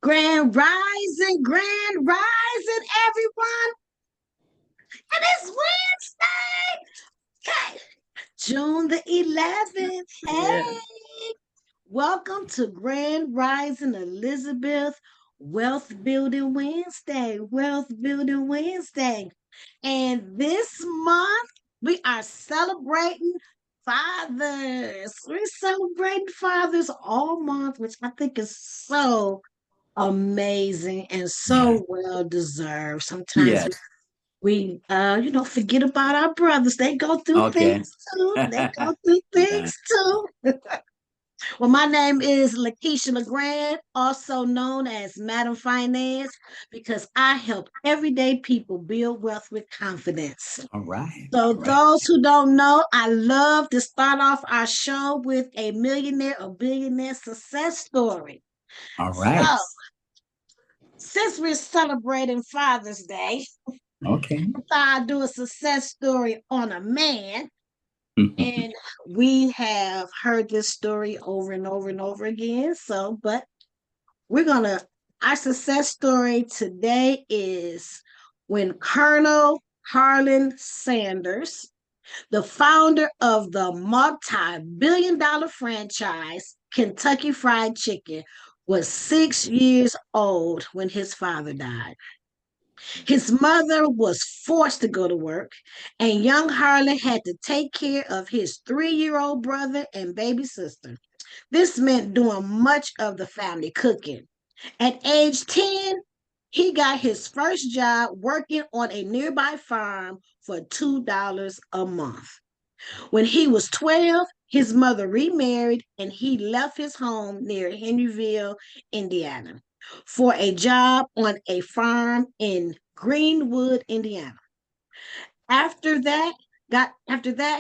Grand rising, everyone. And it's Wednesday. Okay. June the 11th. Yeah. Hey, welcome to Grand Rising Elizabeth Wealth Building Wednesday. Wealth Building Wednesday. And this month, we are celebrating fathers. We're celebrating fathers all month, which I think is so amazing and Yeah. so well deserved. Sometimes Yes. forget about our brothers. They go through Okay. things too. They go through Yeah. things too. Well, my name is Lakeisha LeGrand, also known as Madam Finance, because I help everyday people build wealth with confidence. All right. So, All right. those who don't know, I love to start off our show with a millionaire or billionaire success story. All So, right. since we're celebrating Father's Day, Okay. I thought I'd do a success story on a man. And we have heard this story over and over and over again. But we're going to, our success story today is when Colonel Harlan Sanders, the founder of the multi-billion-dollar franchise Kentucky Fried Chicken, was 6 years old when his father died. His mother was forced to go to work, and young Harlan had to take care of his 3-year-old brother and baby sister. This meant doing much of the family cooking. At age 10, he got his first job working on a nearby farm for $2 a month. When he was 12, his mother remarried and he left his home near Henryville, Indiana, for a job on a farm in Greenwood, Indiana. After that,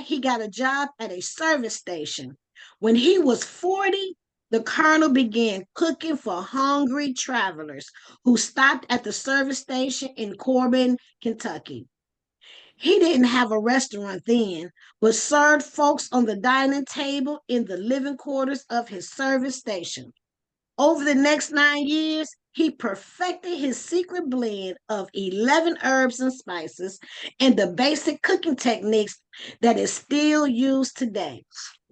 he got a job at a service station. When he was 40, the colonel began cooking for hungry travelers who stopped at the service station in Corbin, Kentucky. He didn't have a restaurant then, but served folks on the dining table in the living quarters of his service station. Over the next 9 years, he perfected his secret blend of 11 herbs and spices and the basic cooking techniques that is still used today.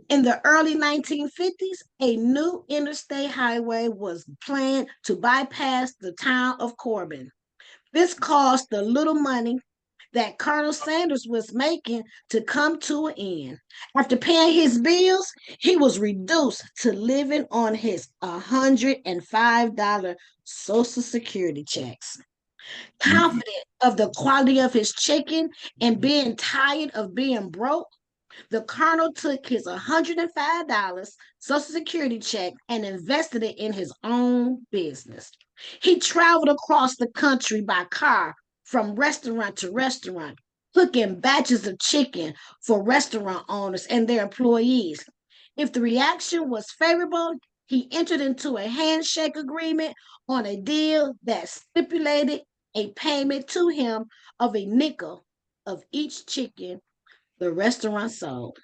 In the early 1950s, a new interstate highway was planned to bypass the town of Corbin. This caused the little money that Colonel Sanders was making to come to an end. After paying his bills, he was reduced to living on his $105 Social Security checks. Mhm. Confident of the quality of his chicken and being tired of being broke, the colonel took his $105 Social Security check and invested it in his own business. He traveled across the country by car from restaurant to restaurant, cooking batches of chicken for restaurant owners and their employees. If the reaction was favorable, he entered into a handshake agreement on a deal that stipulated a payment to him of a nickel of each chicken the restaurant sold.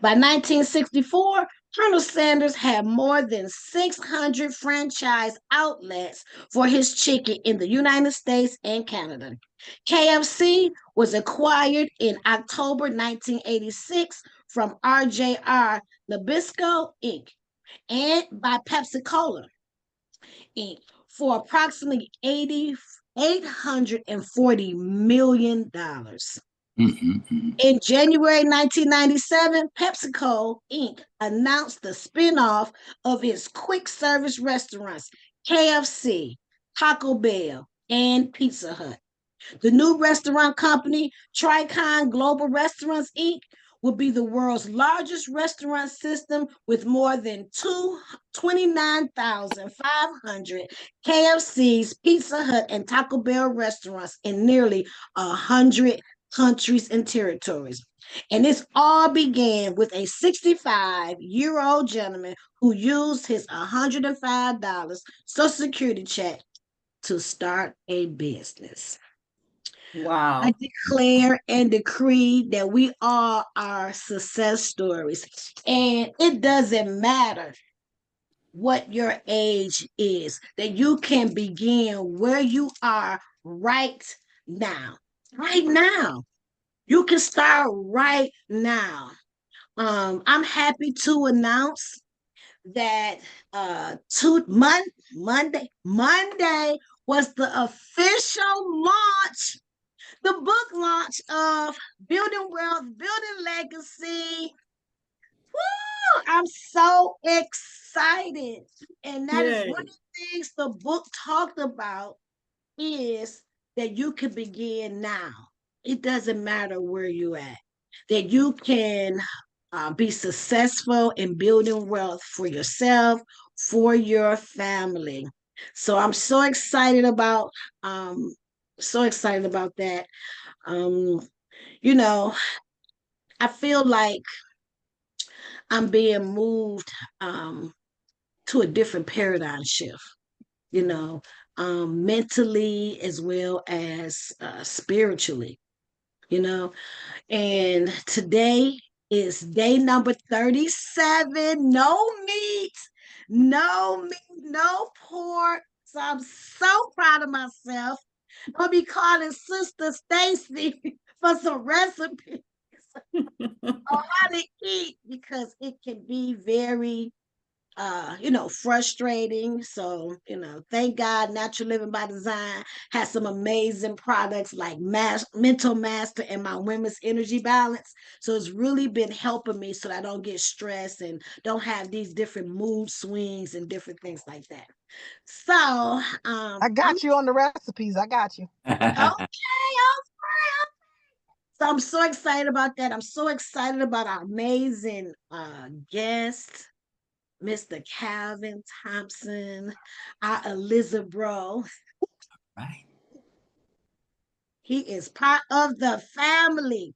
By 1964, Colonel Sanders had more than 600 franchise outlets for his chicken in the United States and Canada. KFC was acquired in October 1986 from RJR Nabisco Inc. and by Pepsi Cola Inc. for approximately $840 million. Mhm. In January 1997, PepsiCo Inc. announced the spinoff of its quick service restaurants, KFC, Taco Bell, and Pizza Hut. The new restaurant company, Tricon Global Restaurants Inc., will be the world's largest restaurant system with more than 29,500 KFCs, Pizza Hut, and Taco Bell restaurants in nearly 100 countries and territories. And this all began with a 65-year-old gentleman who used his $105 Social Security check to start a business. I Wow. declare and decree that we all are success stories. And it doesn't matter what your age is, that you can begin where you are right now. Right now. You can start right now. I'm happy to announce that Monday was the official launch, the book launch of Building Wealth, Building Legacy. Woo! I'm so excited. And that is Yay. one of the things the book talked about is that you can begin now. It doesn't matter where you at. That you can be successful in building wealth for yourself, for your family. So I'm so excited about that. Um, you know, I feel like I'm being moved to a different paradigm shift, you know, mentally as well as spiritually, you know. And today is day number 37. No meat, no meat, no pork. So I'm so proud of myself. I'll be calling Sister Stacy for some recipes on how to eat because it can be very frustrating. So, thank God Natural Living by Design has some amazing products like Mental Master and my Women's Energy Balance. So it's really been helping me so that I don't get stressed and don't have these different mood swings and different things like that. So, I got you on the recipes. I got you. okay. So I'm so excited about that. I'm so excited about our amazing guest, Mr. Calvin Thompson, our Elizabeth Bro. Right. He is part of the family.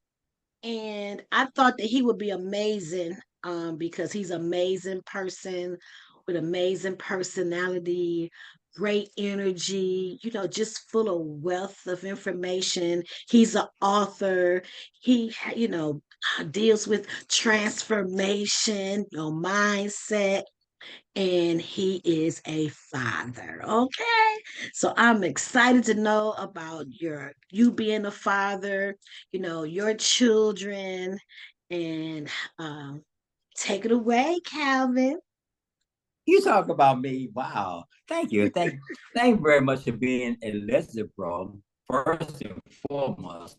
And I thought that he would be amazing because he's an amazing person with amazing personality, great energy, just full of wealth of information. He's an author. He, deals with transformation, mindset, and he is a father. Okay. So I'm excited to know about you being a father, your children, and take it away, Calvin. You talk about me. Wow. Thank you. Thank you very much for being Elizabeth, bro. First and foremost,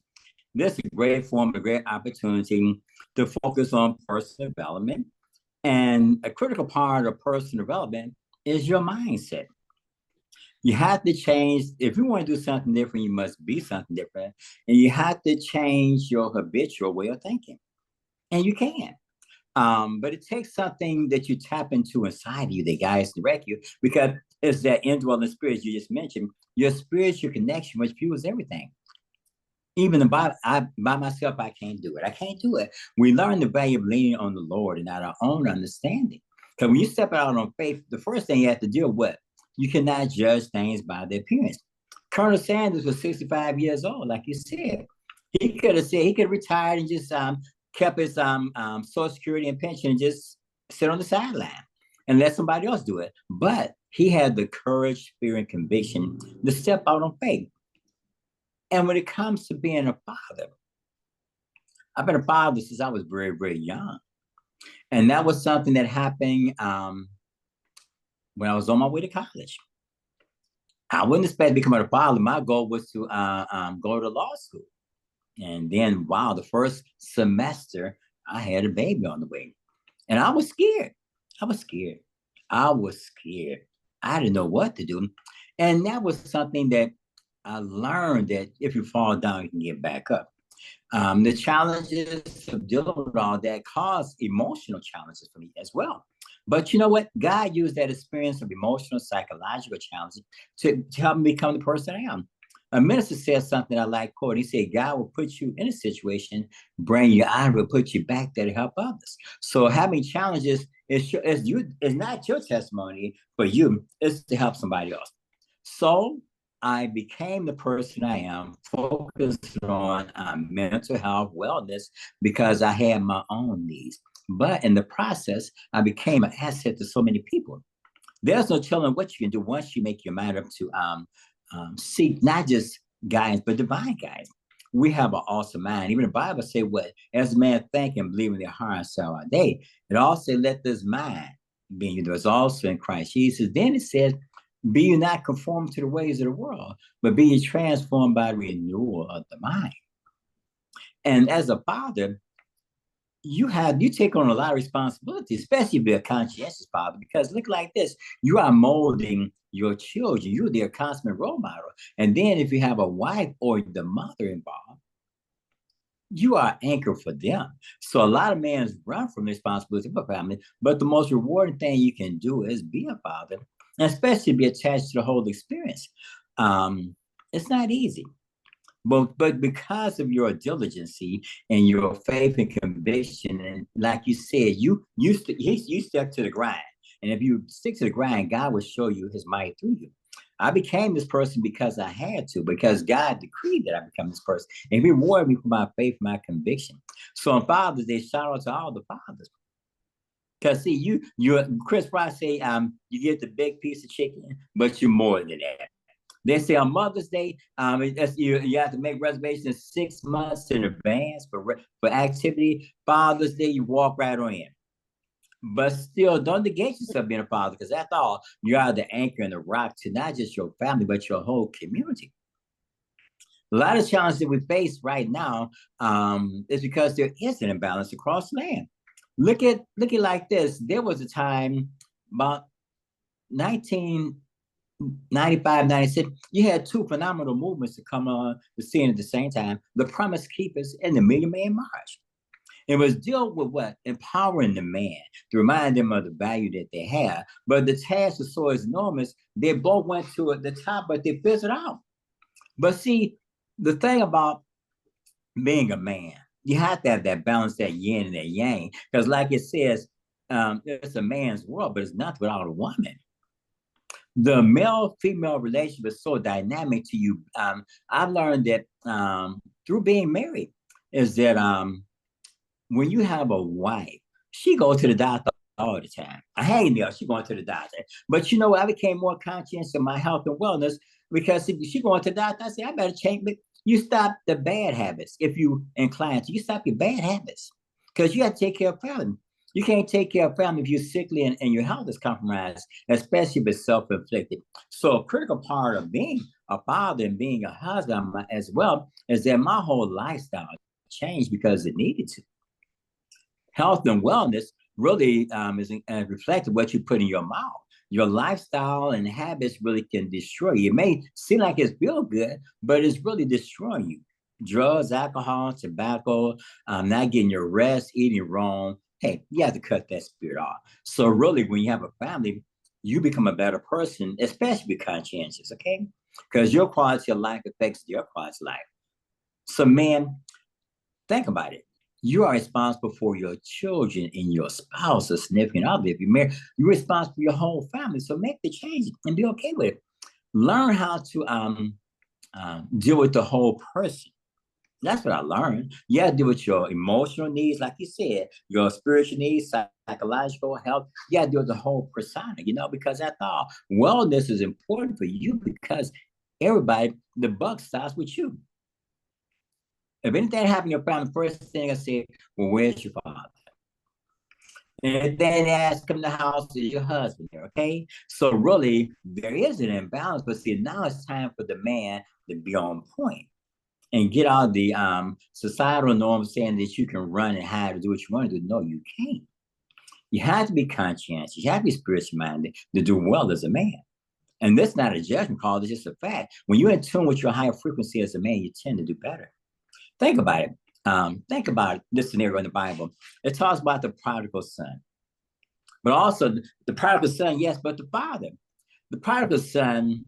this is a great form, a great opportunity to focus on personal development. And a critical part of personal development is your mindset. You have to change. If you want to do something different, you must be something different. And you have to change your habitual way of thinking. And you can. But it takes something that you tap into inside of you that guides direct you, because it's that indwelling spirit you just mentioned. Your spiritual connection, which fuels everything. Even by myself, I can't do it. I can't do it. We learn the value of leaning on the Lord and not our own understanding. Because when you step out on faith, the first thing you have to deal with, you cannot judge things by their appearance. Colonel Sanders was 65 years old, like you said. He could have retired and just kept his Social Security and pension and just sit on the sideline and let somebody else do it. But he had the courage, fear, and conviction to step out on faith. And when it comes to being a father, I've been a father since I was very, very young. And that was something that happened when I was on my way to college. I wouldn't expect becoming a father. My goal was to go to law school. And then, wow, the first semester, I had a baby on the way. And I was scared. I was scared. I didn't know what to do. And that was something that I learned, that if you fall down, you can get back up. The challenges of dealing with all that caused emotional challenges for me as well. But you know what? God used that experience of emotional, psychological challenges to help me become the person I am. A minister said something I like quote. He said, God will put you in a situation, bring you out of it, put you back there to help others. So having challenges is not your testimony for you, it's to help somebody else. So I became the person I am, focused on mental health, wellness, because I had my own needs. But in the process, I became an asset to so many people. There's no telling what you can do once you make your mind up to seek not just guidance, but divine guidance. We have an awesome mind. Even the Bible say, "What as a man think and believe in their heart, so are they." It also let this mind be in you. There's also in Christ Jesus. Then it says, "Be you not conformed to the ways of the world, but be you transformed by renewal of the mind." And as a father, you take on a lot of responsibility, especially if you're a conscientious father, because look like this, you are molding your children. You're their constant role model. And then if you have a wife or the mother involved, you are anchor for them. So a lot of men run from the responsibility of a family, but the most rewarding thing you can do is be a father, and especially be attached to the whole experience. It's not easy. But because of your diligency and your faith and conviction, and like you said, you stuck to the grind. And if you stick to the grind, God will show you his might through you. I became this person because I had to, because God decreed that I become this person. And he rewarded me for my faith, my conviction. So on Father's Day, shout out to all the fathers. Because see, you Chris Rock say you get the big piece of chicken, but you're more than that. They say on Mother's Day, you have to make reservations 6 months in advance for activity. Father's Day, you walk right on in. But still, don't negate yourself being a father, because after all, you are the anchor and the rock to not just your family, but your whole community. A lot of challenges that we face right now is because there is an imbalance across the land. Look at like this. There was a time about 1995, 96, you had two phenomenal movements to come on the scene at the same time: the Promise Keepers and the Million Man March. It was deal with what? Empowering the man to remind them of the value that they have. But the task was so enormous, they both went to the top, but they fizzled out. But see, the thing about being a man, you have to have that balance, that yin and that yang. Because like it says, it's a man's world, but it's not without a woman. The male-female relationship is so dynamic to you. I've learned that through being married is that when you have a wife, she goes to the doctor all the time. I hate her, she going to the doctor. But you know, I became more conscious of my health and wellness, because if she going to the doctor, I say, I better change. But you stop the bad habits. If you incline to, you stop your bad habits, because you have to take care of family. You can't take care of family if you're sickly and your health is compromised, especially if it's self-inflicted. So a critical part of being a father and being a husband as well is that my whole lifestyle changed because it needed to. Health and wellness really is reflected what you put in your mouth. Your lifestyle and habits really can destroy you. It may seem like it's feel good, but it's really destroying you. Drugs, alcohol, tobacco, not getting your rest, eating wrong. Hey, you have to cut that spirit off. So really, when you have a family, you become a better person, especially with conscientious, okay? Because your quality of life affects your quality of life. So man, think about it. You are responsible for your children and your spouse or significant other. If you're married, you're responsible for your whole family. So make the change and be okay with it. Learn how to deal with the whole person. That's what I learned. You have to deal with your emotional needs, like you said, your spiritual needs, psychological health. You have to deal with the whole persona, because after all, wellness is important for you, because everybody, the buck stops with you. If anything happened to your family, first thing I say, well, where's your father? And then ask him the house, is your husband there, okay? So really, there is an imbalance, but see, now it's time for the man to be on point and get out the societal norms saying that you can run and hide and do what you want to do. No, you can't. You have to be conscientious. You have to be spiritual minded to do well as a man. And this is not a judgment call, it's just a fact. When you're in tune with your higher frequency as a man, you tend to do better. Think about it. Think about this scenario in the Bible. It talks about the prodigal son. But also the prodigal son, yes, but the father. The prodigal son,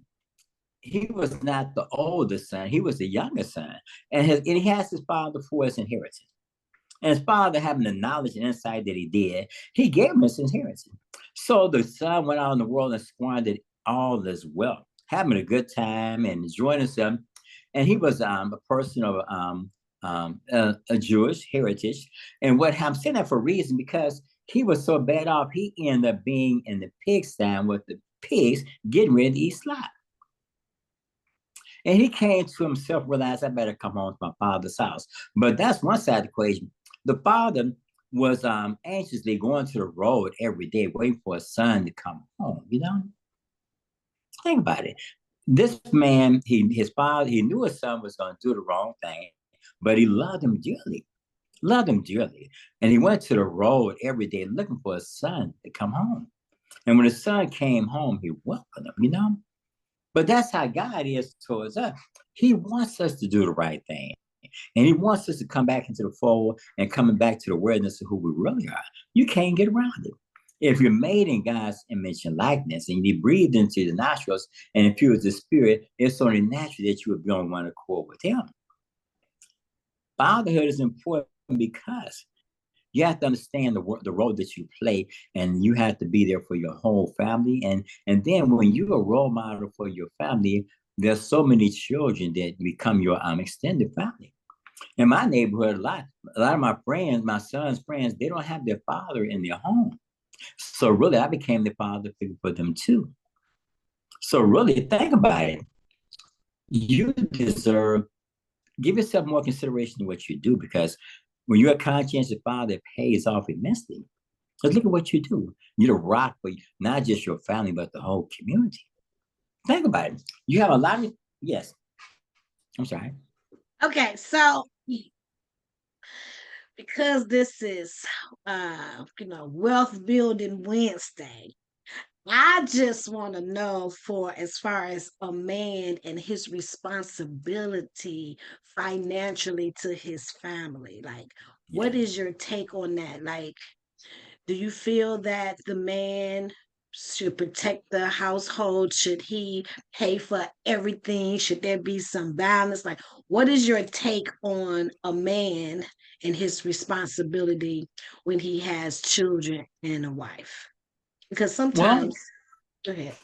he was not the oldest son, he was the youngest son. And he has his father for his inheritance. And his father, having the knowledge and insight that he did, he gave him his inheritance. So the son went out in the world and squandered all this wealth, having a good time and enjoying himself. And he was a person of a Jewish heritage. And what I'm saying that for a reason, because He was so bad off, he ended up being in the pig stand with the pigs getting ready to eat slop. And he came to himself, realized, I better come home to my father's house. But that's one side of the equation. The father was anxiously going to the road every day, waiting for his son to come home, you know? Think about it. This man, his father, he knew his son was going to do the wrong thing, but he loved him dearly. And he went to the road every day looking for his son to come home. And when his son came home, he welcomed him, you know? But that's how God is towards us. He wants us to do the right thing. And he wants us to come back into the fold and coming back to the awareness of who we really are. You can't get around it. If you're made in God's image and likeness and you breathed into the nostrils and infused the spirit, it's only natural that you would be on one accord with him. Fatherhood is important because you have to understand the role that you play, and you have to be there for your whole family. And then when you're a role model for your family, there's so many children that become your extended family. In my neighborhood, a lot of my friends, my son's friends, they don't have their father in their home. So really, I became the father figure for them too. So really, think about it. You deserve, give yourself more consideration to what you do, because when you're a conscientious father, it pays off immensely. Because look at what you do. You're the rock for not just your family, but the whole community. Think about it. You have a lot of, yes. I'm sorry. Okay, so because this is wealth building Wednesday, I just want to know, for as far as a man and his responsibility financially to his family, like, what is your take on that? Like, do you feel that the man should protect the household? Should he pay for everything? Should there be some balance? Like, what is your take on a man and his responsibility when he has children and a wife? Because Well, sometimes, go ahead.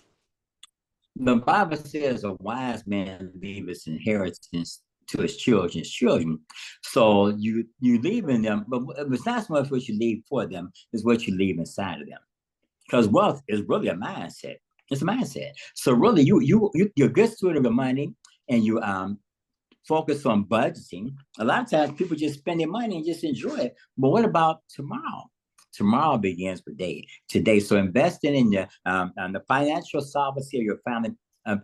the Bible says a wise man leaves his inheritance to his children's children. So you leaving them, but it's not so much what you leave for them, it's what you leave inside of them. Because wealth is really a mindset. It's a mindset. So really, you're a good steward of your money, and you focus on budgeting. A lot of times, people just spend their money and just enjoy it. But what about tomorrow? Tomorrow begins with today. So investing in the financial solvency of your family.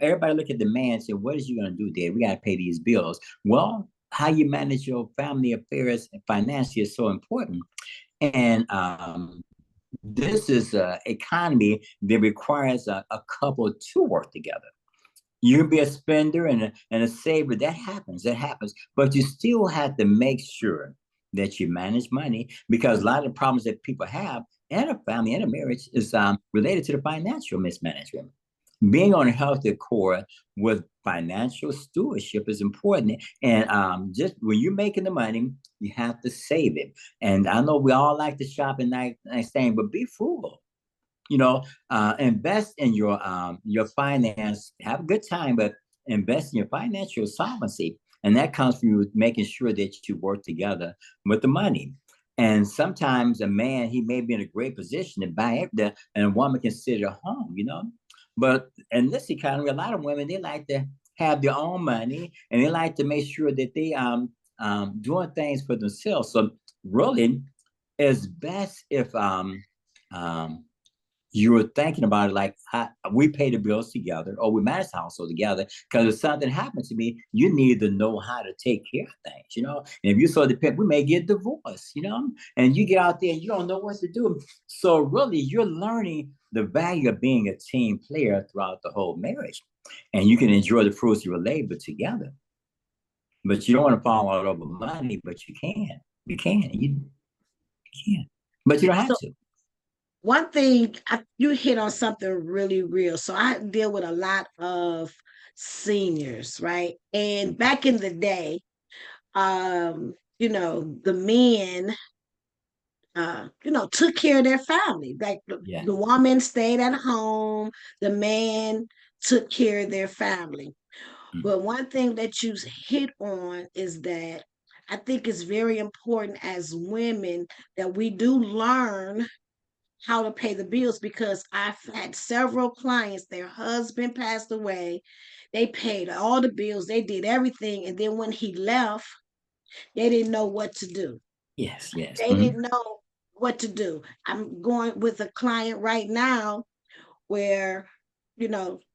Everybody look at the man and say, what is you going to do there? We got to pay these bills. Well, how you manage your family affairs and financially is so important. And this is an economy that requires a couple to work together. You can be a spender and a saver. That happens. But you still have to make sure that you manage money, because a lot of the problems that people have in a family and a marriage is related to the financial mismanagement. Being on a healthy core with financial stewardship is important. And just when you're making the money, you have to save it. And I know we all like to shop and nice thing, but be frugal. Invest in your finance. Have a good time, but invest in your financial solvency, and that comes from you making sure that you work together with the money. And sometimes a man, he may be in a great position to buy it, and a woman can sit at home, But in this economy, a lot of women, they like to have their own money, and they like to make sure that they doing things for themselves. So really, it's best if you were thinking about it like, we pay the bills together, or we manage the household together. Because if something happened to me, you need to know how to take care of things, And if you so depend, we may get divorced, And you get out there and you don't know what to do. So really, you're learning the value of being a team player throughout the whole marriage, and you can enjoy the fruits of your labor together. But you don't want to fall all over money, but you can. You can. You can. But you don't have to. One thing, you hit on something really real. So I deal with a lot of seniors, right? And back in the day, the men, took care of their family. Like the woman stayed at home, the man took care of their family. But one thing that you hit on is that I think it's very important as women that we do learn how to pay the bills, because I've had several clients, their husband passed away. They paid all the bills, they did everything. And then when he left, they didn't know what to do. Yes, yes. They didn't know what to do. I'm going with a client right now where,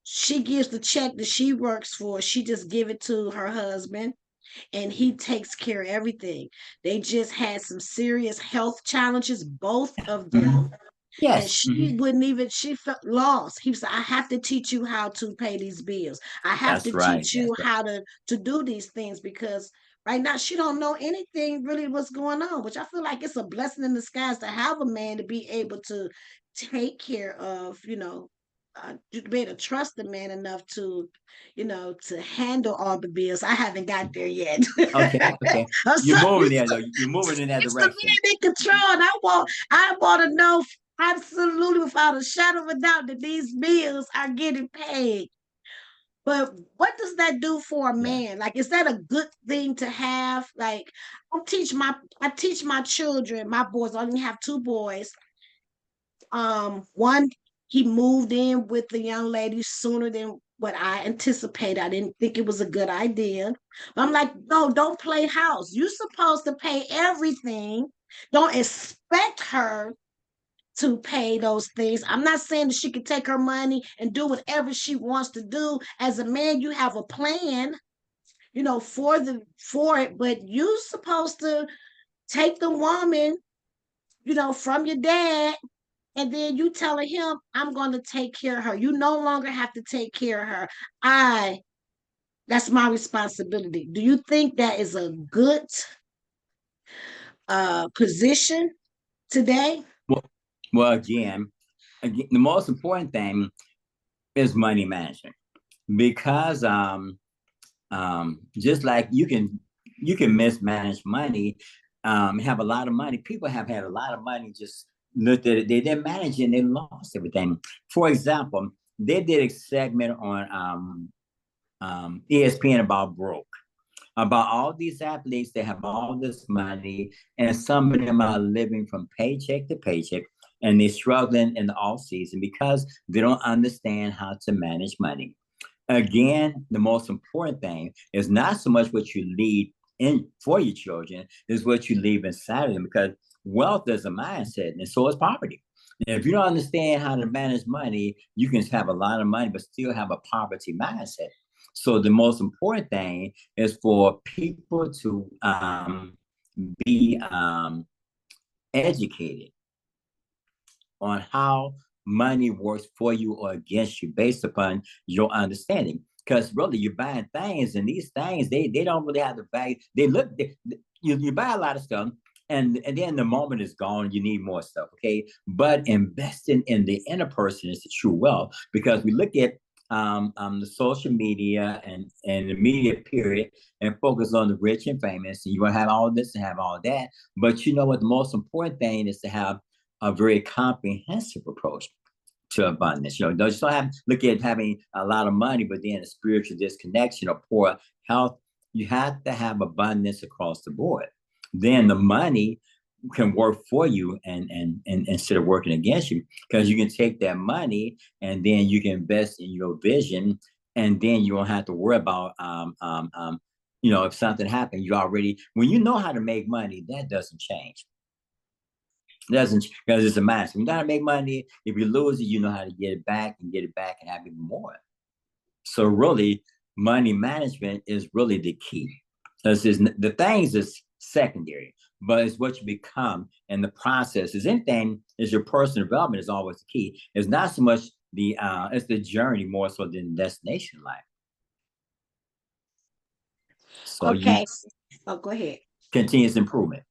she gives the check that she works for, she just give it to her husband and he takes care of everything. They just had some serious health challenges, both of them. And Yes. she wouldn't even, she felt lost. He said, I have to teach you how to pay these bills. I have That's to right. teach That's you right. how to do these things, because right now she don't know anything really what's going on, which I feel like it's a blessing in disguise to have a man to be able to take care of, to be able to trust the man enough to handle all the bills. I haven't got there yet. Okay, okay. I'm You're so moving there used to, though. You're moving in that used to direction. being in control. And I want to know absolutely without a shadow of a doubt that these bills are getting paid. But what does that do for a Yeah. man? Like, is that a good thing to have? Like, I teach my children, my boys, I only have two boys. One, he moved in with the young lady sooner than what I anticipated. I didn't think it was a good idea. But I'm like, no, don't play house. You're supposed to pay everything. Don't expect her to pay those things. I'm not saying that she can take her money and do whatever she wants to do. As a man, you have a plan, for it, but you're supposed to take the woman, from your dad, and then you telling him, I'm going to take care of her. You no longer have to take care of her. That's my responsibility. Do you think that is a good position today? Well, again, the most important thing is money management, because just like you can mismanage money, have a lot of money. People have had a lot of money, just looked at it, they didn't manage it and they lost everything. For example, they did a segment on ESPN about broke, about all these athletes. They have all this money, and some of them are living from paycheck to paycheck, and they're struggling in the off season because they don't understand how to manage money. Again, the most important thing is not so much what you leave in for your children, is what you leave inside of them, because wealth is a mindset and so is poverty. And if you don't understand how to manage money, you can have a lot of money but still have a poverty mindset. So the most important thing is for people to be educated on how money works for you or against you based upon your understanding. Because really, you're buying things, and these things they don't really have the value. You buy a lot of stuff, and then the moment is gone. You need more stuff, okay? But investing in the inner person is the true wealth, because we look at the social media and the media period and focus on the rich and famous, and you want to have all this and have all that. But you know what? The most important thing is to have a very comprehensive approach to abundance. Don't just have look at having a lot of money, but then a spiritual disconnection or poor health. You have to have abundance across the board. Then the money can work for you and instead of working against you, because you can take that money and then you can invest in your vision, and then you don't have to worry about if something happened, you already, when you know how to make money, that doesn't change. Doesn't, because it's a mindset. You know how to make money. If you lose it, you know how to get it back and get it back and have even more. So really, money management is really the key. Because the things is secondary, but it's what you become in the process. Is anything is your personal development is always the key. It's not so much it's the journey more so than the destination in life. So you Okay. Oh, go ahead. continuous improvement.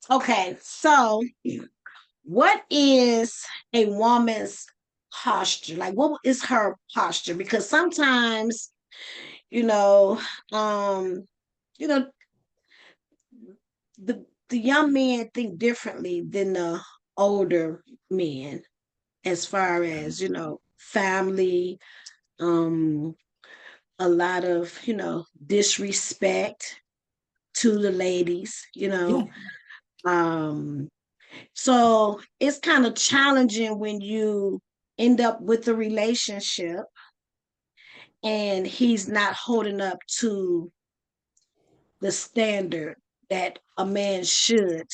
Okay. So, what is a woman's posture? Like, what is her posture? Because sometimes, you know, um, you know, the young men think differently than the older men, as far as, family, um, a lot of, disrespect to the ladies, Yeah. um, So it's kind of challenging when you end up with a relationship and he's not holding up to the standard that a man should.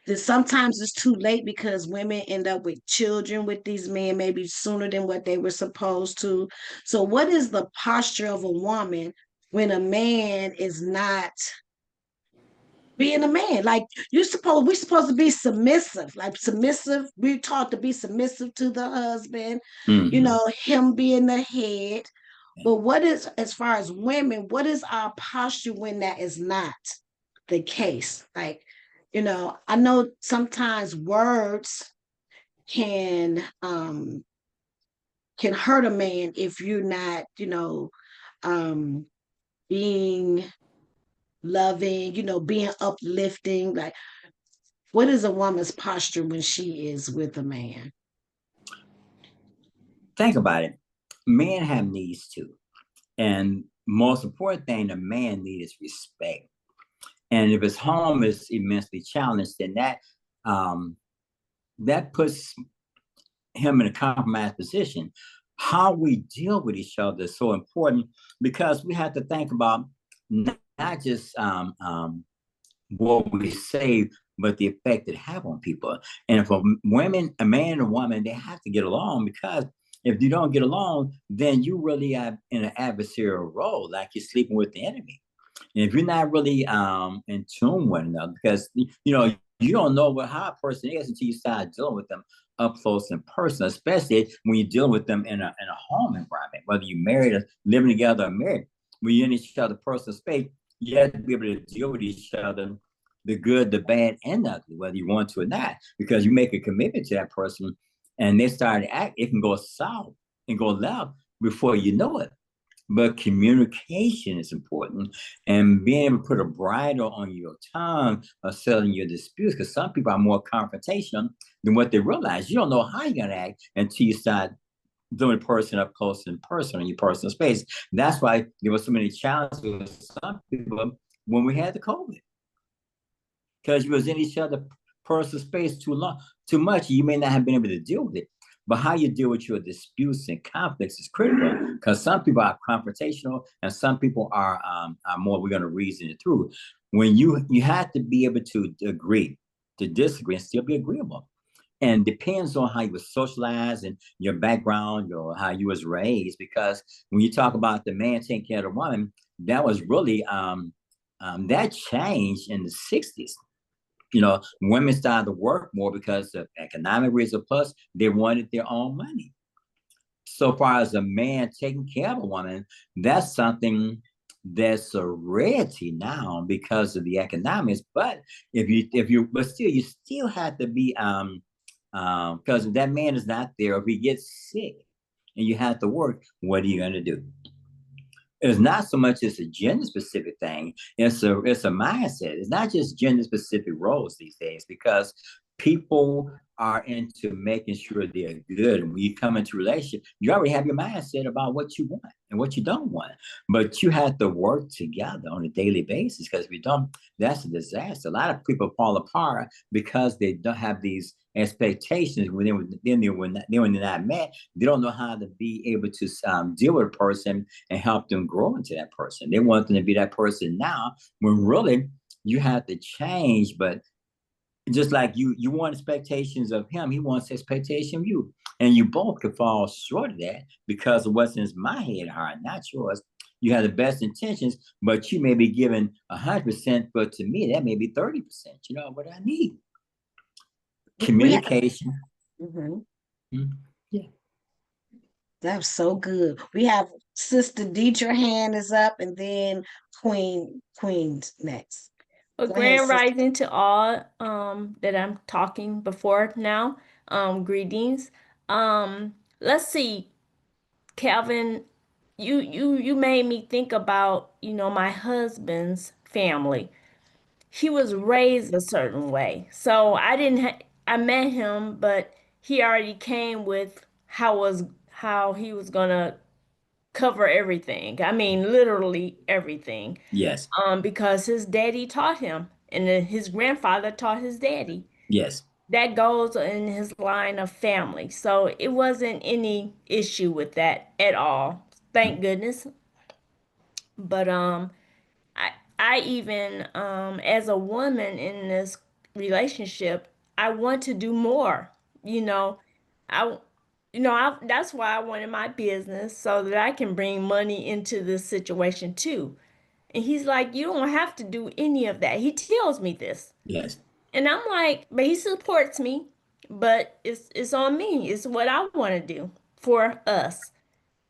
Then sometimes it's too late because women end up with children with these men maybe sooner than what they were supposed to. So, what is the posture of a woman when a man is not being a man? Like we're supposed to be submissive, like submissive. We're taught to be submissive to the husband, him being the head. But what is, as far as women, what is our posture when that is not the case? Like, I know sometimes words can hurt a man if you're not, um being loving, being uplifting. Like, what is a woman's posture when she is with a man? Think about it. Men have needs too. And most important thing a man needs is respect. And if his home is immensely challenged, then that puts him in a compromised position. How we deal with each other is so important because we have to think about not just what we say, but the effect it have on people. And for women, a man and a woman, they have to get along, because if you don't get along, then you really are in an adversarial role, like you're sleeping with the enemy. And if you're not really in tune with one another, because you don't know how a person is until you start dealing with them up close and personal, especially when you're dealing with them in a home environment, whether you're married or living together or married. When you're in each other's personal space, you have to be able to deal with each other, the good, the bad, and the ugly, whether you want to or not, because you make a commitment to that person and they start to act, it can go south and go left before you know it. But communication is important, and being able to put a bridle on your tongue of settling your disputes, because some people are more confrontational than what they realize. You don't know how you're going to act until you start doing the person up close and personal in your personal space. That's why there were so many challenges with some people when we had the COVID, because you was in each other personal space too much. You may not have been able to deal with it. But how you deal with your disputes and conflicts is critical, because some people are confrontational and some people are more, we're going to reason it through. When you have to be able to agree, to disagree, and still be agreeable. And depends on how you were socialized and your background, how you was raised. Because when you talk about the man taking care of the woman, that was really that changed in the 60s. Women started to work more because of economic reasons, plus they wanted their own money. So far as a man taking care of a woman, that's something that's a rarity now because of the economics. But you still have to be because if that man is not there, if he gets sick and you have to work, what are you going to do? It's not so much as a gender specific thing. It's a mindset. It's not just gender specific roles these days, because people are into making sure they're good. And when you come into a relationship, you already have your mindset about what you want and what you don't want. But you have to work together on a daily basis, because if you don't, that's a disaster. A lot of people fall apart because they don't have these expectations when they're not met. They don't know how to be able to deal with a person and help them grow into that person. They want them to be that person now, when really you have to change. But just like you want expectations of him, he wants expectation of you, and you both could fall short of that because of what's in my head, heart, not yours. You have the best intentions, but you may be giving 100%, but to me that may be 30%. You know what I need? Communication. Mm-hmm. Yeah, that's so good. We have Sister Deidre hand is up, and then Queen's next. Well, grand rising to all that I'm talking before now. Greetings. Let's see, Calvin, you made me think about, my husband's family. He was raised a certain way. So I met him, but he already came with how he was gonna cover everything. I mean, literally everything. Yes. Because his daddy taught him, and then his grandfather taught his daddy. Yes. That goes in his line of family. So it wasn't any issue with that at all. Thank goodness. But I I even as a woman in this relationship, I want to do more. You know, I that's why I wanted my business so that I can bring money into this situation too. And he's like, "You don't have to do any of that." He tells me this. Yes. And I'm like, "But he supports me, but it's on me. It's what I want to do for us."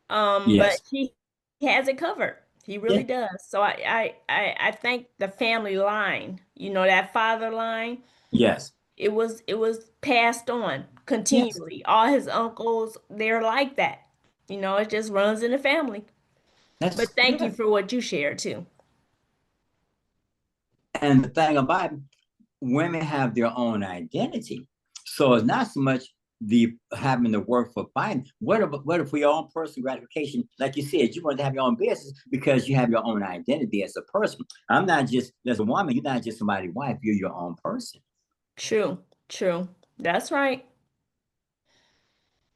But Yes. he has it covered. He Yeah. really does. So I think the family line, that father line, Yes. it was passed on Yes. continually. All his uncles, they're like that. It just runs in the family. That's But thank you good. for what you shared too. And the thing about it, women have their own identity. So it's not so much the having to work for finance. What if for your own personal gratification, like you said, you want to have your own business because you have your own identity as a person. I'm not just as a woman, you're not just somebody's wife, you're your own person. True, true. That's right.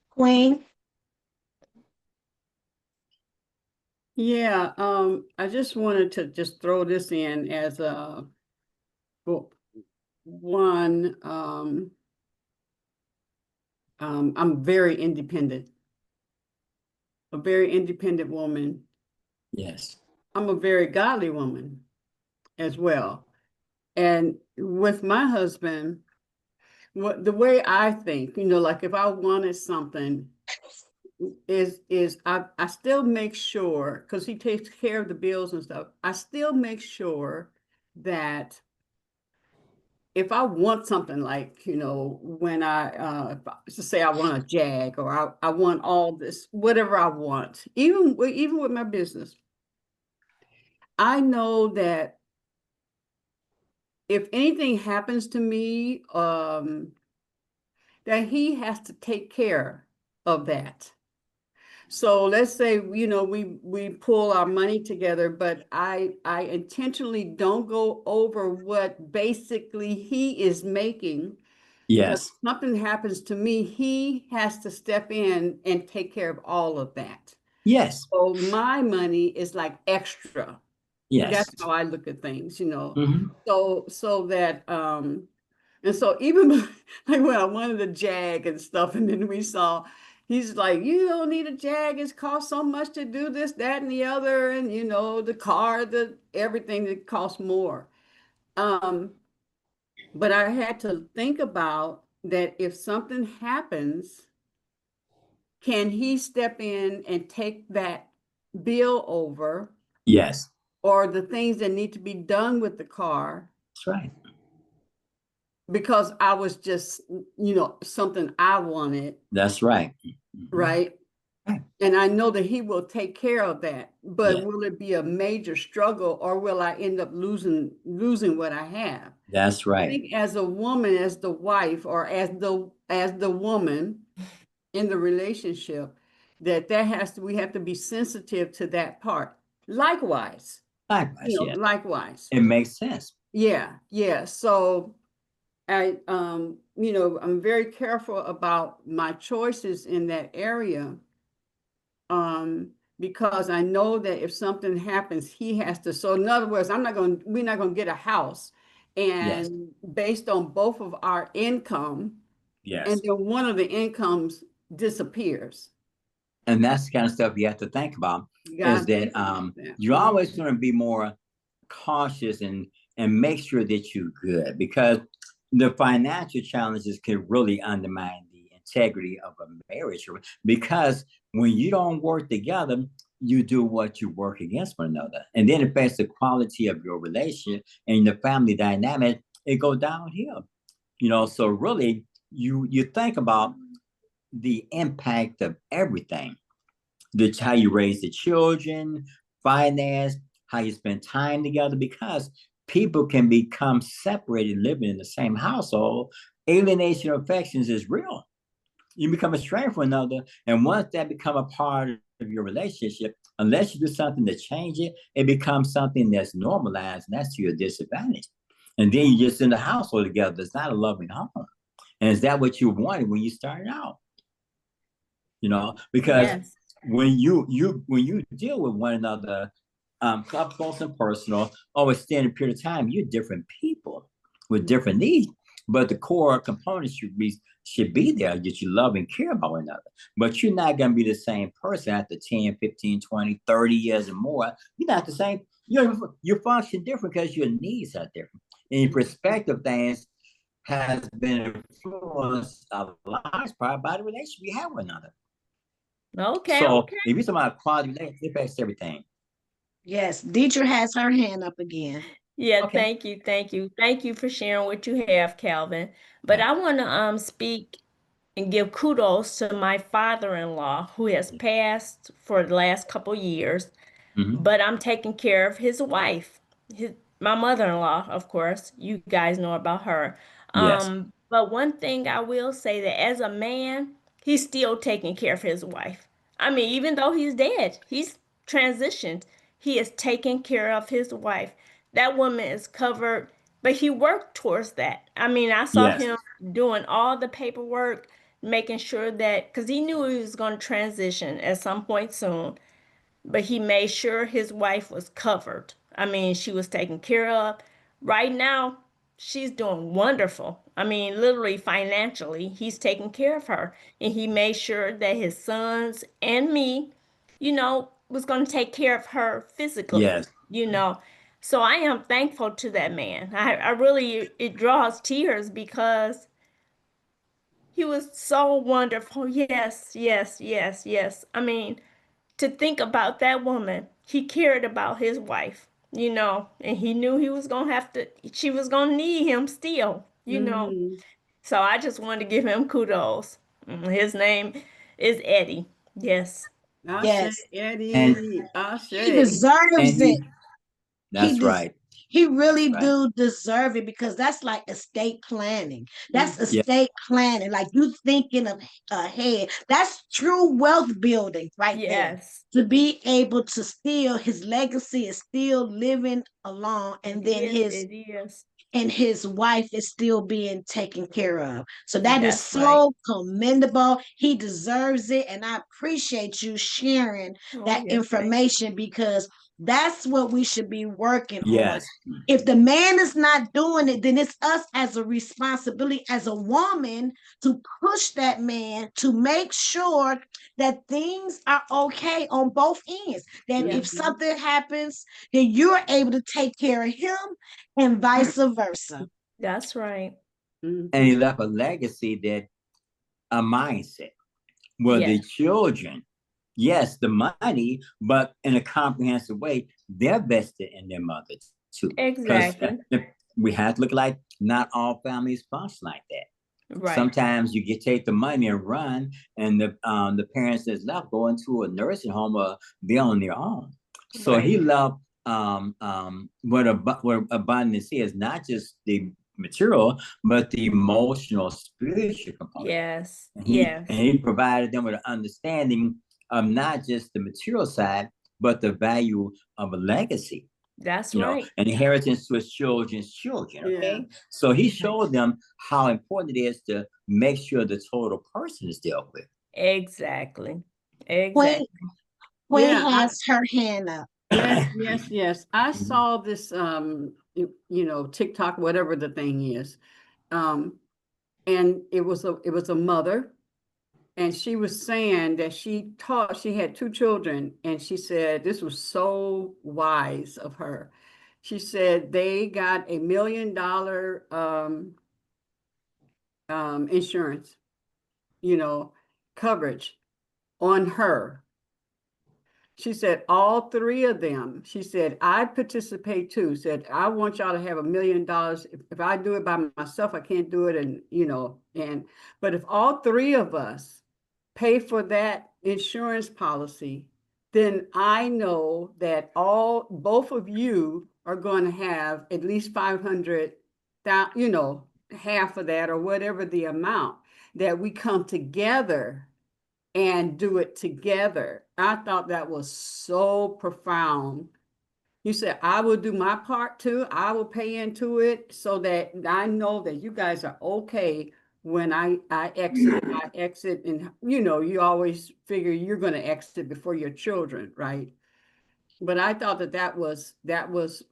Queen. Yeah, I just wanted to just throw this in as a well, one. I'm very independent, a very independent woman. Yes. I'm a very godly woman as well. And with my husband, the way I think, like if I wanted something, is I still make sure because he takes care of the bills and stuff. I still make sure that if I want something like, when to say I want a Jag or I want all this, whatever I want, even with my business, I know that if anything happens to me, that he has to take care of that. So let's say, we pull our money together, but I intentionally don't go over what basically he is making. Because Yes. if something happens to me, he has to step in and take care of all of that. Yes. So my money is like extra. Yes. That's how I look at things. Mm-hmm. So that and so even like when I wanted a Jag and stuff, and then we saw, he's like, you don't need a Jag. It's cost so much to do this, that, and the other, and the car, everything that costs more. But I had to think about that if something happens, can he step in and take that bill over Yes. or the things that need to be done with the car? That's right. Because I was just, something I wanted, That's right. Mm-hmm. right? Right. And I know that he will take care of that. But Yeah. will it be a major struggle or will I end up losing what I have? That's I right. think as a woman, as the wife, or as the woman in the relationship, we have to be sensitive to that part. Likewise, Likewise, yeah. likewise. It makes sense. Yeah, yeah. So I'm very careful about my choices in that area. Because I know that if something happens, he has to. So in other words, we're not going to get a house. Yes. And based on both of our income, and Yes. then one of the incomes disappears. And that's the kind of stuff you have to think about You is gotta that think about that. you always want to be more cautious and make sure that you're good because the financial challenges can really undermine the integrity of a marriage because when you don't work together, you do what you work against one another. And then it affects the quality of your relationship and the family dynamic, it go downhill. So really you think about the impact of everything. How you raise the children, finance, how you spend time together, because people can become separated living in the same household. Alienation of affections is real. You become estranged from another, and once that become a part of your relationship, unless you do something to change it, it becomes something that's normalized, and that's to your disadvantage. And then you just in the household together. It's not a loving home. And is that what you wanted when you started out? You know, because Yes. when you deal with one another, up close and personal, over a extended period of time, you're different people with different needs. But the core components should be there that you love and care about one another. But you're not going to be the same person after 10, 15, 20, 30 years and more. You're not the same. You function different because your needs are different. And your perspective things has been influenced a large part by the relationship you have with another. Okay. So Okay. if you're talking about quality relationship, it affects everything. Yes, Deidre has her hand up again. Yeah, Okay. thank you for sharing what you have, Calvin. But I want to speak and give kudos to my father-in-law who has passed for the last couple years, but I'm taking care of his wife, my mother-in-law, of course. You guys know about her. Yes. But one thing I will say that as a man, he's still taking care of his wife. I mean, even though he's dead, he's transitioned. He is taking care of his wife. That woman is covered, but he worked towards that. I mean, I saw Yes. him doing all the paperwork, making sure that, because he knew he was going to transition at some point soon, but he made sure his wife was covered. I mean, she was taken care of. Right now, she's doing wonderful. I mean, literally financially, he's taking care of her. And he made sure that his sons and me, was going to take care of her physically, Yes. you know. So I am thankful to that man. I really, it draws tears because he was so wonderful. Yes, yes, yes, yes. I mean, to think about that woman, he cared about his wife, and he knew she was gonna need him still. Mm-hmm. So I just wanted to give him kudos. His name is Eddie. Yes. Ashe, Yes, And Eddie, he Ashe. deserves it. He that's des right. he That's really right. do deserve it because that's like estate planning. That's Mhm. Yeah. estate planning. Like you thinking of ahead. That's true wealth building right there. Yes. To be able to still his legacy is still living along, It and then is. It is. his wife is still being taken care of. So that is That's right. so commendable. He deserves it. And I appreciate you sharing Oh, that yes. Thank you. information because that's what we should be working on. Yes. If the man is not doing it, then it's us as a responsibility as a woman to push that man to make sure that things are okay on both ends. That if Yes. Mhm. something happens, then you're able to take care of him and vice versa. That's right. And he Mhm. left a legacy that a mindset. Well, the Yes. children, yes, the money, but in a comprehensive way, they're vested in their mother too. Because Exactly. we have to look like not all families function like that. Right. Sometimes you get take the money and run, and the parents that's left go into a nursing home or they're on their own. So Right. he loved what abundance is not just the material, but the emotional, spiritual component. Yes. And Yes. he provided them with an understanding of not just the material side, but the value of a legacy, That's right. an inheritance to his children's children. Yeah. Okay. So he showed them how important it is to make sure the total person is dealt with. Exactly. Queen, Exactly. Queen Yeah. has her hand up. Yes, yes, yes. I Mhm. saw this TikTok, whatever the thing is. Um, and it was a mother, and she was saying that she had two children, and she said this was so wise of her. She said they got $1 million insurance, coverage on her. She said, all three of them, she said, I participate too. Said, I want y'all to have $1 million. If I do it by myself, I can't do it. But if all three of us pay for that insurance policy, then I know that both of you are going to have at least 500, half of that or whatever the amount that we come together and do it together. I thought that was so profound You said, I will do my part too. I will pay into it so that I know that you guys are okay when I exit. I exit, and you always figure you're going to exit before your children, right? But I thought that was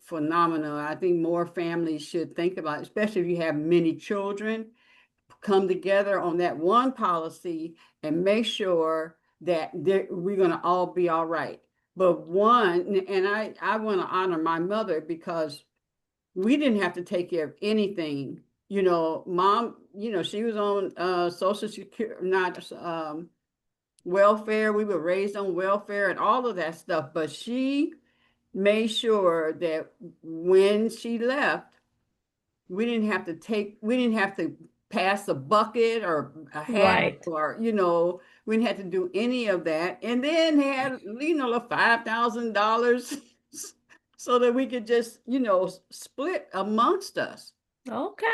phenomenal. I think more families should think about it, especially if you have many children, come together on that one policy and make sure that we're going to all be all right. But I want to honor my mother because we didn't have to take care of anything. Mom, she was on Social Security, not welfare. We were raised on welfare and all of that stuff. But she made sure that when she left, we didn't have to pass a bucket or a hat, Right. or we didn't have to do any of that, and then had $5,000 so that we could just split amongst us. Okay.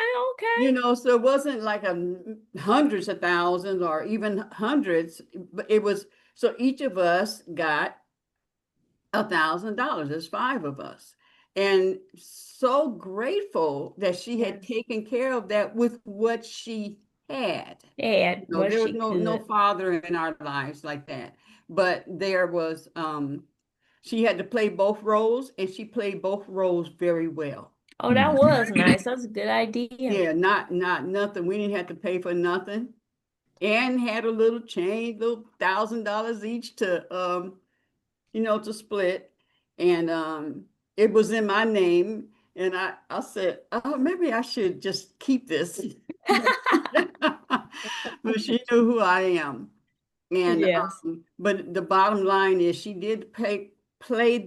So it wasn't like hundreds of thousands or even hundreds, but it was, so each of us got $1,000. There's 5 of us. And so grateful that she had taken care of that with what she had. And what There was she no could. father in our lives like that. But there was, she had to play both roles, and she played both roles very well. Oh, that was nice. That's a good idea. Yeah, not nothing. We didn't have to pay for nothing. And had a little change, little $1,000 each to to split. And it was in my name. And I said, oh, maybe I should just keep this. But she knew who I am. And Yes. but the bottom line is she did play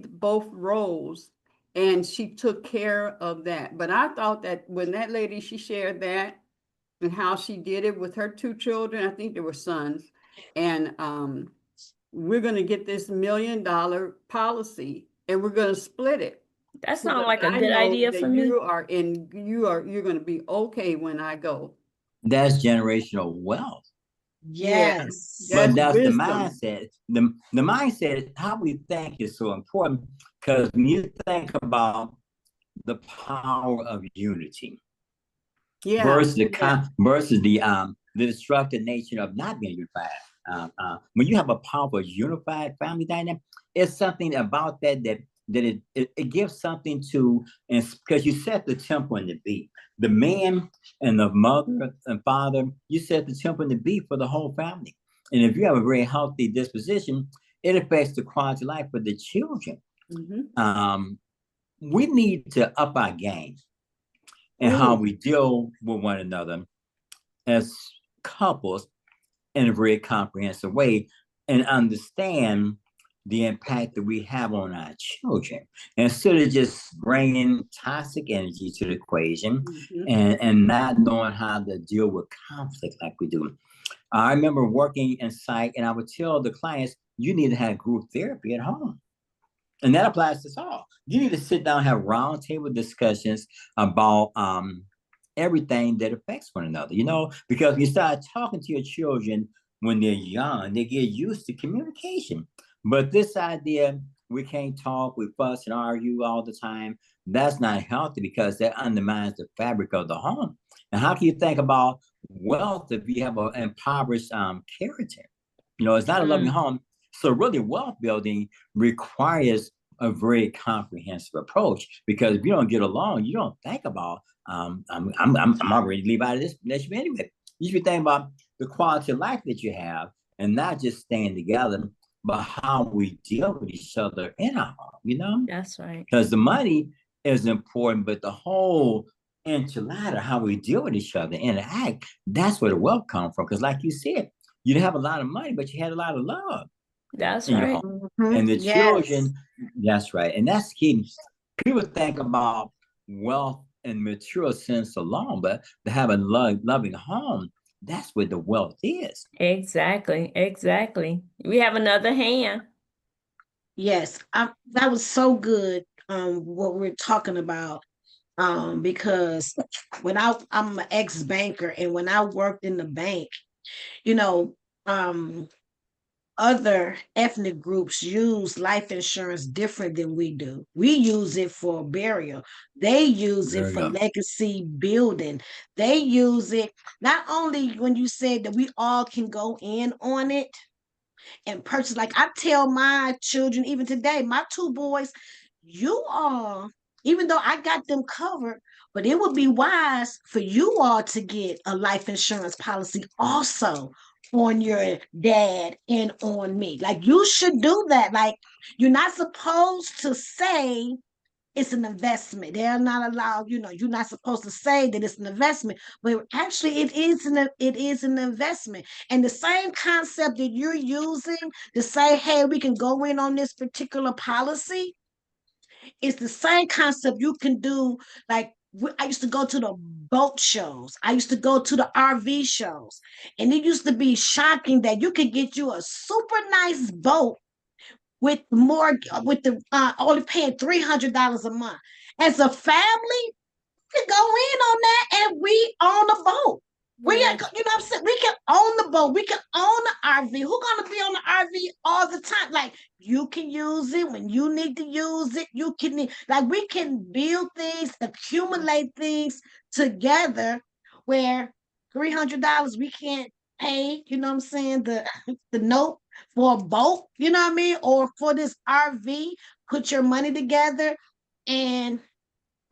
both roles, and she took care of that. But I thought that when that lady, she shared that and how she did it with her 2 children, I think they were sons, and we're going to get this $1 million policy and we're going to split it. That So sounds that like a I good know idea that for me. you're going to be okay when I go. That's generational wealth. Yes. But that's the wisdom. mindset. The mindset, how we think is so important, because when you think about the power of unity versus the destructive nature of not being unified. When you have a powerful unified family dynamic, it's something about that it gives something to, and because you set the tempo and the beat. The man and the mother and father, you set the tempo and the beat for the whole family. And if you have a very healthy disposition, it affects the quality of life for the children. We need to up our game and how we deal with one another as couples in a very comprehensive way, and understand the impact that we have on our children, instead of just bringing toxic energy to the equation and not knowing how to deal with conflict like we do. I remember working in psych, and I would tell the clients, you need to have group therapy at home. And that applies to us all. You need to sit down and have roundtable discussions about everything that affects one another, because you start talking to your children when they're young, they get used to communication. But this idea, we can't talk, we fuss and argue all the time, that's not healthy, because that undermines the fabric of the home. And how can you think about wealth if you have an impoverished character? It's not a loving home. So really, wealth building requires a very comprehensive approach, because if you don't get along, you don't think about I'm already leave out of this relationship anyway. You should think about the quality of life that you have, and not just staying together, but how we deal with each other in our home. That's right. Because the money is important, but the whole enchilada, how we deal with each other, interact, that's where the wealth comes from. Because like you said, you didn't have a lot of money, but you had a lot of love. That's in right. your home. And the children, that's right. And that's key. People think about wealth in material sense alone, but to have a loving home, that's where the wealth is. Exactly. We have another hand. Yes, that was so good. What we're talking about. Because when I'm an ex-banker, and when I worked in the bank, other ethnic groups use life insurance different than we do. We use it for burial. They use it for legacy building. They use it not only when you said that we all can go in on it and purchase. Like I tell my children, even today, my two boys, you all, even though I got them covered, but it would be wise for you all to get a life insurance policy also on your dad and on me. Like you should do that. Like you're not supposed to say it's an investment. They're not allowed, you're not supposed to say that it's an investment, but actually it is an investment. And the same concept that you're using to say, hey, we can go in on this particular policy, it's the same concept you can do. Like I used to go to the boat shows. I used to go to the RV shows. And it used to be shocking that you could get you a super nice boat with the only paying $300 a month. As a family, we can go in on that and we own a boat. We got, you know what I'm saying? We can own the boat. We can own the RV. Who's gonna be on the RV all the time? Like you can use it when you need to use it. You can like we can build things, accumulate things together where $300 we can't pay, you know what I'm saying? The note for a boat, you know what I mean? Or for this RV, put your money together and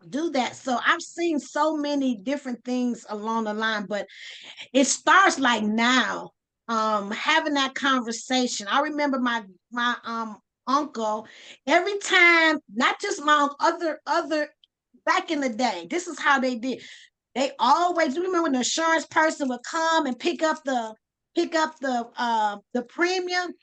do that. So I've seen so many different things along the line, but it starts like now, having that conversation. I remember my uncle, every time, not just my other back in the day, this is how they did. They always, you remember when the insurance person would come and pick up the premium.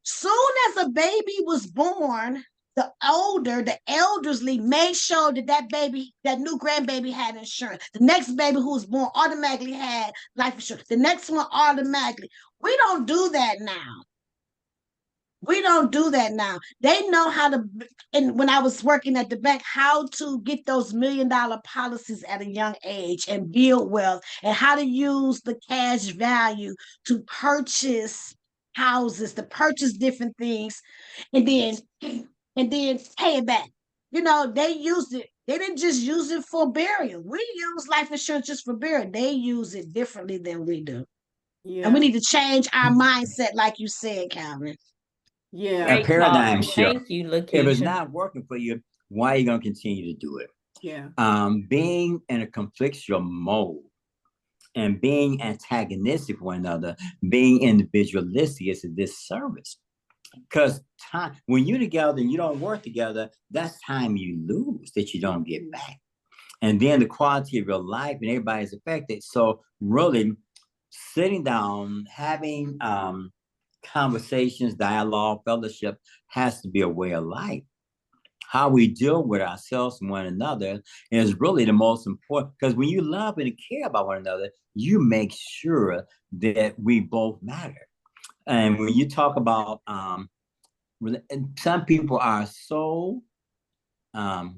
Soon as a baby was born, the elderly made sure that new grandbaby had insurance. The next baby who was born automatically had life insurance. The next one automatically. We don't do that now. We don't do that now. They know how to, and when I was working at the bank, how to get those $1 million policies at a young age and build wealth, and how to use the cash value to purchase houses, to purchase different things, and then pay it back. They used it. They didn't just use it for burial. We use life insurance just for burial. They use it differently than we do. Yeah. And we need to change our mindset, like you said, Calvin. Yeah. A paradigm shift. Thank you, Lakeisha. If it's not working for you, why are you going to continue to do it? Yeah. Being in a conflictual mode and being antagonistic with one another, being individualistic is a disservice. Because time, when you're together and you don't work together, that's time you lose that you don't get back. And then the quality of your life and everybody's affected. So really sitting down, having conversations, dialogue, fellowship has to be a way of life. How we deal with ourselves and one another is really the most important, because when you love and care about one another, you make sure that we both matter. And when you talk about, some people are so, I'll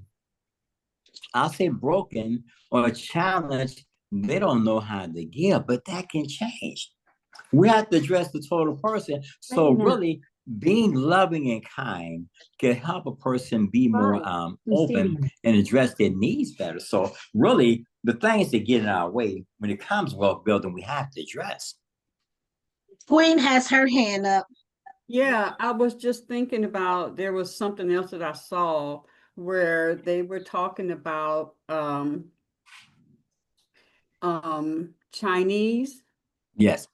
say broken or challenged, they don't know how to give, but that can change. We have to address the total person. So really being loving and kind can help a person be more open and address their needs better. So really the things that get in our way when it comes to wealth building, we have to address. Queen has her hand up. Yeah, I was just thinking about, there was something else that I saw where they were talking about Chinese. Yes.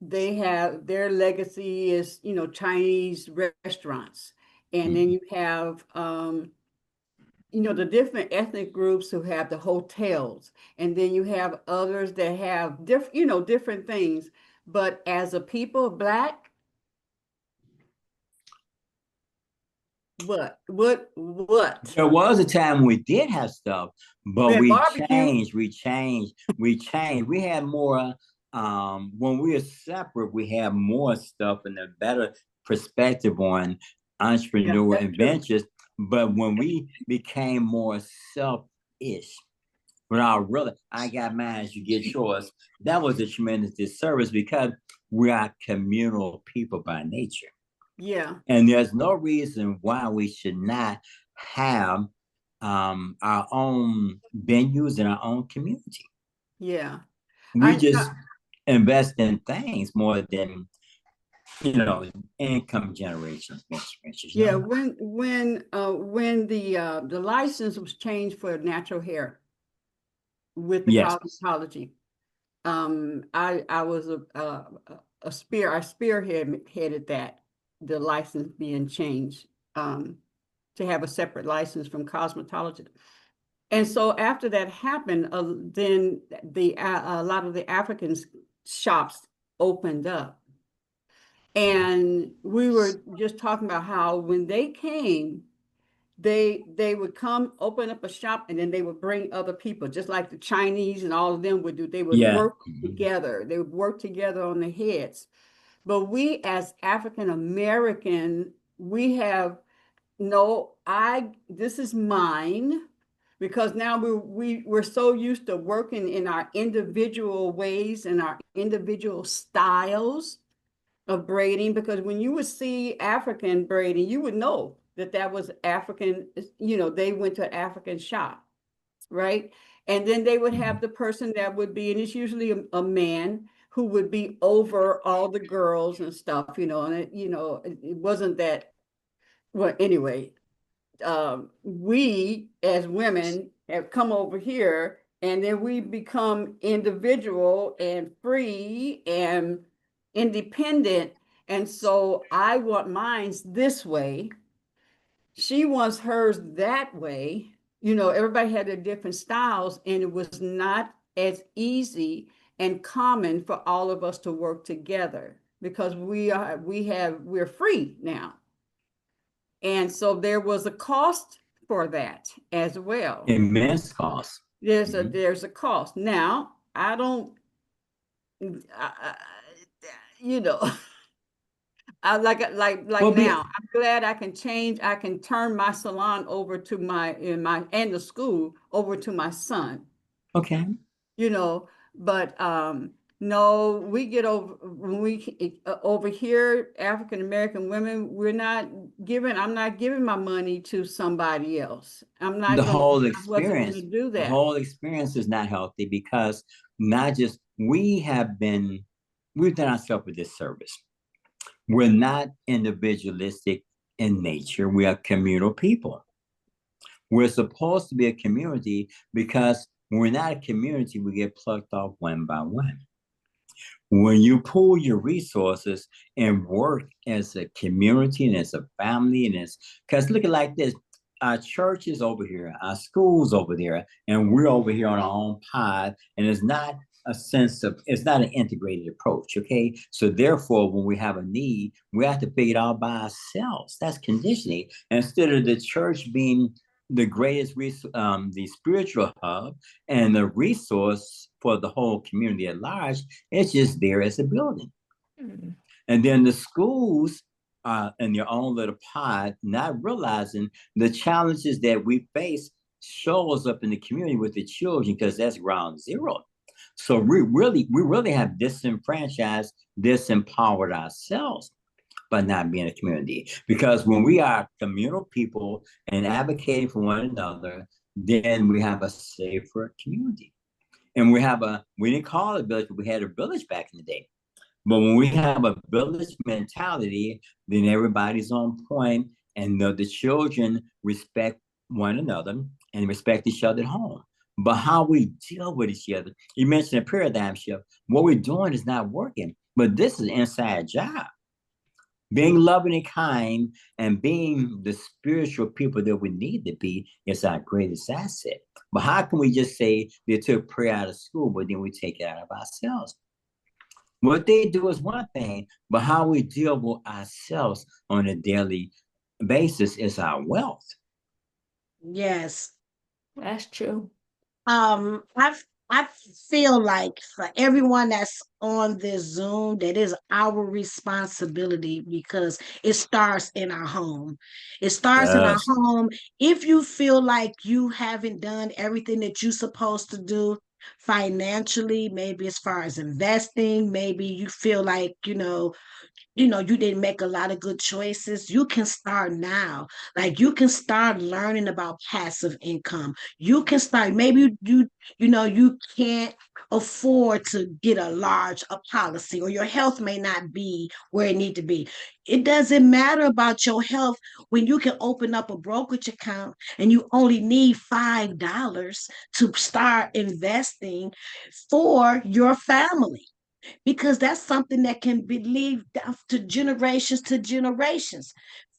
They have, their legacy is, Chinese restaurants. And then you have, the different ethnic groups who have the hotels. And then you have others that have different things. But as a people, Black, what? There was a time we did have stuff, but we changed. We had more. When we were separate, we had more stuff and a better perspective on entrepreneur and ventures. But when we became more selfish, I got mine, you get yours, that was a tremendous disservice, because we are communal people by nature. Yeah. And there's no reason why we should not have our own venues in our own community. Yeah. We just invest in things more than, income generation. Yeah, when the license was changed for natural hair with the Yes. cosmetology, I was a spearheaded that, the license being changed to have a separate license from cosmetology. And so after that happened, then a lot of the African shops opened up. And we were just talking about how when they came, they would come open up a shop, and then they would bring other people, just like the Chinese and all of them would do. They would work together. They would work together on the heads. But we as African American, we have this is mine, because now we're so used to working in our individual ways and our individual styles of braiding, because when you would see African braiding, you would know that was African, they went to an African shop, right? And then they would have the person that would be, and it's usually a man who would be over all the girls and stuff, and it wasn't that, well, anyway, we as women have come over here, and then we become individual and free and independent. And so I want mine's this way. She wants hers that way. Everybody had their different styles, and it was not as easy and common for all of us to work together, because we're free now. And so there was a cost for that as well. Immense cost. There's a cost. Now, I don't, I like well, now. I'm glad I can change. I can turn my salon over to and the school over to my son. Okay. But no, we get over when we over here, African American women, I'm not giving my money to somebody else. I'm not. The whole experience. To do that. The whole experience is not healthy, because not just we've done ourselves a disservice. We're not individualistic in nature. We are communal people. We're supposed to be a community, because when we're not a community, we get plucked off one by one. When you pool your resources and work as a community and as a family, because look at it like this, our church is over here, our school's over there, and we're over here on our own pod, and it's not an integrated approach, okay? So therefore, when we have a need, we have to figure it out by ourselves. That's conditioning. Instead of the church being the greatest the spiritual hub and the resource for the whole community at large, it's just there as a building. Mm-hmm. And then the schools in their own little pod, not realizing the challenges that we face shows up in the community with the children, because that's ground zero. So we really have disenfranchised, disempowered ourselves by not being a community. Because when we are communal people and advocating for one another, then we have a safer community. And we didn't call it a village, but we had a village back in the day. But when we have a village mentality, then everybody's on point, and the children respect one another and respect each other at home. But how we deal with each other, you mentioned a paradigm shift. What we're doing is not working, but this is an inside job. Being loving and kind and being the spiritual people that we need to be is our greatest asset. But how can we just say they took prayer out of school, but then we take it out of ourselves? What they do is one thing, but how we deal with ourselves on a daily basis is our wealth. Yes. That's true. I feel like for everyone that's on this Zoom, that is our responsibility, because it starts in our home. It starts in our home. If you feel like you haven't done everything that you're supposed to do, financially, maybe as far as investing, maybe you feel like, you didn't make a lot of good choices, you can start now. Like you can start learning about passive income. You can start, maybe you can't afford to get a policy, or your health may not be where it need to be. It doesn't matter about your health when you can open up a brokerage account and you only need $5 to start investing for your family, because that's something that can be lived down to generations.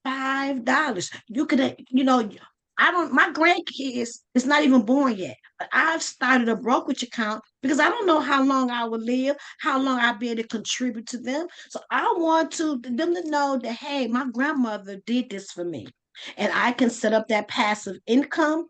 $5. You could, I don't, my grandkids is not even born yet, but I've started a brokerage account because I don't know how long I will live, how long I'll be able to contribute to them. So I want them to know that, hey, my grandmother did this for me. And I can set up that passive income.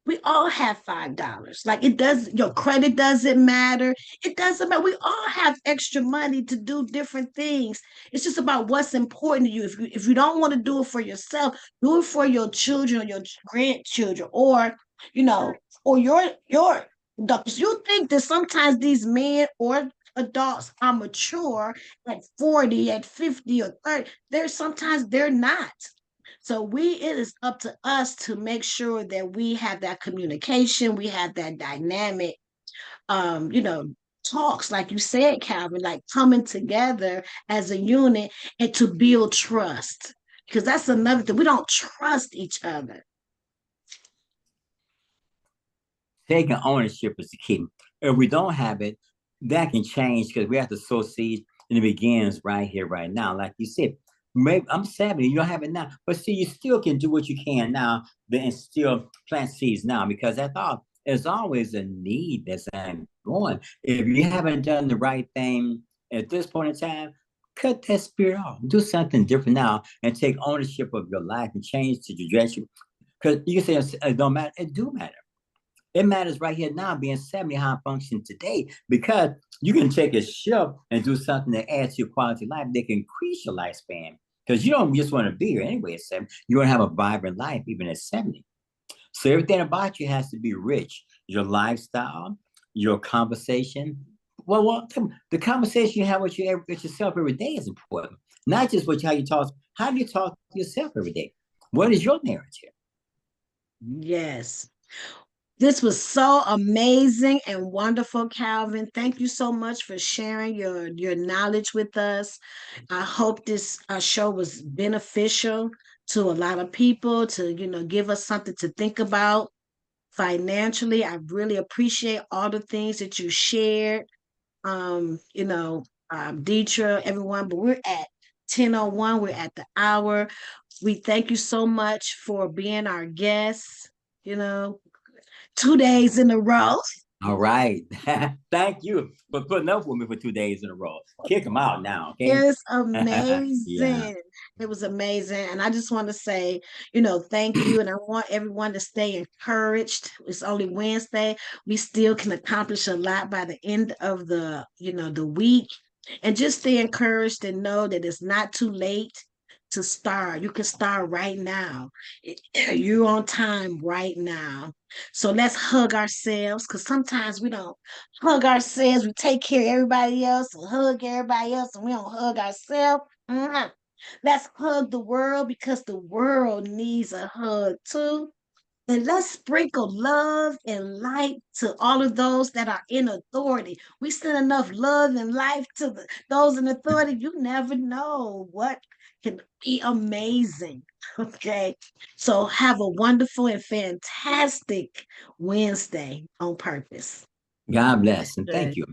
We all have $5. Like it does, your credit doesn't matter. It doesn't matter. We all have extra money to do different things. It's just about what's important to you. If you don't want to do it for yourself, do it for your children or your grandchildren, or you know, or your adults. You think that sometimes these men or adults are mature at 40, at 50 or 30. They're not. So it is up to us to make sure that we have that communication, we have that dynamic, um, you know, talks, like you said, Calvin, like coming together as a unit and to build trust. Because that's another thing. We don't trust each other. Taking ownership is the key. If we don't have it, that can change because we have to sow seeds and it begins right here, right now. Like you said, maybe I'm 70, you don't have it now, but see, you still can do what you can now and still plant seeds now, because that's all. There's always a need that's going. If you haven't done the right thing at this point in time, cut that spirit off. Do something different now and take ownership of your life and change the trajectory. Because you can say it don't matter. It do matter. It matters right here now, being 70, how I function today, because you can take a shift and do something that adds to your quality of life that can increase your lifespan. Because you don't just want to be here anyway at 70. You want to have a vibrant life even at 70. So everything about you has to be rich. Your lifestyle, your conversation. Well, the conversation you have with yourself every day is important. Not just how you talk. How do you talk to yourself every day? What is your narrative? Yes. This was so amazing and wonderful, Calvin. Thank you so much for sharing your knowledge with us. I hope this show was beneficial to a lot of people, to give us something to think about financially. I really appreciate all the things that you shared. Deetra, everyone, but we're at 10:01. We're at the hour. We thank you so much for being our guests. 2 days in a row. All right. Thank you for putting up with me for 2 days in a row. Kick them out now, okay? It's amazing. Yeah. It was amazing. And I just want to say, thank you. And I want everyone to stay encouraged. It's only Wednesday. We still can accomplish a lot by the end of the week. And just stay encouraged and know that it's not too late to start. You can start right now. You're on time right now. So let's hug ourselves, because sometimes we don't hug ourselves. We take care of everybody else and hug everybody else, and we don't hug ourselves. Let's hug the world, because the world needs a hug too. And let's sprinkle love and light to all of those that are in authority. We send enough love and life to those in authority. You never know what can be amazing. Okay. So have a wonderful and fantastic Wednesday on purpose. God bless and thank you.